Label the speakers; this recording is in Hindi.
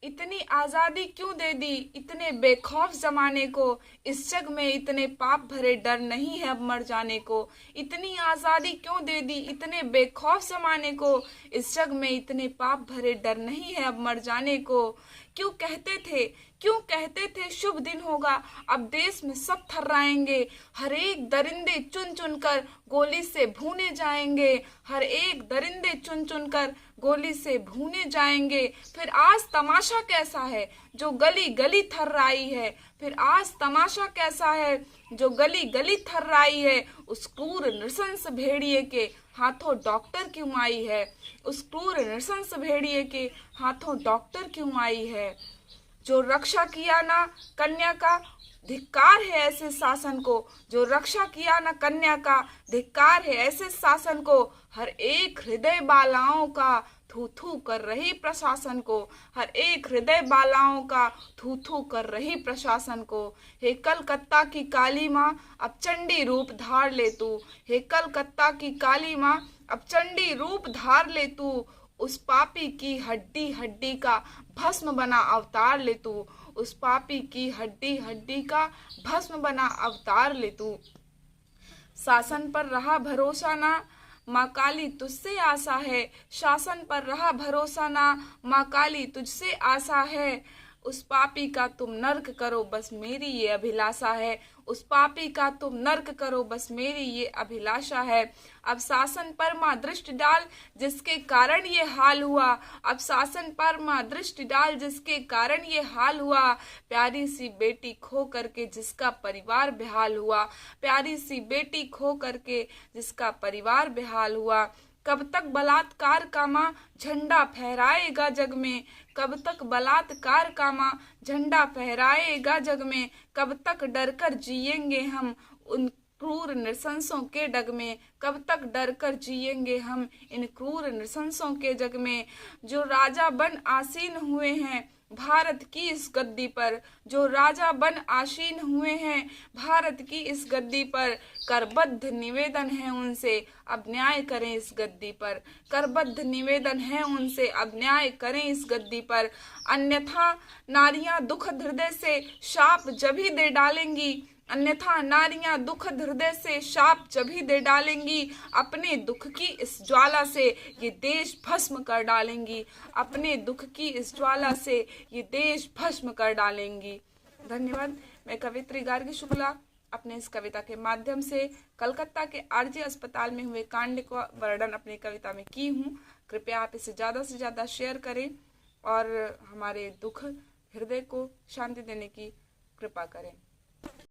Speaker 1: इतनी आजादी क्यों दे दी इतने बेखौफ जमाने को, इस जग में इतने पाप भरे डर नहीं है अब मर जाने को। इतनी आजादी क्यों दे दी इतने बेखौफ जमाने को, इस जग में इतने पाप भरे डर नहीं है अब मर जाने को। क्यों कहते थे शुभ दिन होगा, अब देश में सब थर्राएंगे। हर एक दरिंदे चुन चुन कर गोली से भूने जाएंगे। हर एक दरिंदे चुन चुन कर गोली से भूने जाएंगे। फिर आज तमाशा कैसा है जो गली गली थर्राई है। फिर आज तमाशा कैसा है जो गली गली थर्राई है। उस क्रूर नृशंस भेड़िए के हाथों डॉक्टर क्यों आई है। उस क्रूर नृशंस भेड़िए के हाथों डॉक्टर क्यों आई है। जो रक्षा किया ना कन्या का धिक्कार है ऐसे शासन को। जो रक्षा किया ना कन्या का धिक्कार है ऐसे शासन को। हर एक हृदय बालाओं का थू थू कर रही प्रशासन को। हर एक हृदय बालाओं का थू थू कर रही प्रशासन को। हे कलकत्ता की काली माँ अब चंडी रूप धार ले तू। हे कलकत्ता की काली माँ अब चंडी रूप धार ले तू। उस पापी की हड्डी हड्डी का भस्म बना अवतार ले तू। उस पापी की हड्डी हड्डी का भस्म बना अवतार ले तू। शासन पर रहा भरोसा ना माँ काली तुझसे आशा है। शासन पर रहा भरोसा ना माँ काली तुझसे आशा है। उस पापी का तुम नर्क करो बस मेरी ये अभिलाषा है। उस पापी का तुम नर्क करो बस मेरी ये अभिलाषा है। अब शासन पर माँ दृष्टि डाल जिसके कारण ये हाल हुआ। अब शासन पर माँ दृष्टि डाल जिसके कारण ये हाल हुआ। प्यारी सी बेटी खो करके जिसका परिवार बेहाल हुआ। प्यारी सी बेटी खो करके जिसका परिवार बेहाल हुआ। कब तक बलात्कार का माँ झंडा फहराएगा जग में। कब तक बलात्कार का माँ झंडा फहराएगा जग में। कब तक डर कर जिएंगे हम उन क्रूर नृशंसों के डग में। कब तक डर कर जिएंगे हम इन क्रूर नृशंसों के जग में। जो राजा बन आसीन हुए हैं भारत की इस गद्दी पर। जो राजा बन आसीन हुए हैं भारत की इस गद्दी पर। करबद्ध निवेदन है उनसे अब न्याय करें इस गद्दी पर। करबद्ध निवेदन है उनसे अब न्याय करें इस गद्दी पर। अन्यथा नारियां दुख हृदय से शाप जभी दे डालेंगी। अन्यथा नारियां दुख हृदय से शाप जभी दे डालेंगी। अपने दुख की इस ज्वाला से ये देश भस्म कर डालेंगी। अपने दुख की इस ज्वाला से ये देश भस्म कर डालेंगी। धन्यवाद। मैं कवित्री गार्गी शुक्ला अपने इस कविता के माध्यम से कलकत्ता के आरजे अस्पताल में हुए कांड का वर्णन अपनी कविता में की हूँ। कृपया आप इसे ज़्यादा से ज़्यादा शेयर करें और हमारे दुख हृदय को शांति देने की कृपा करें।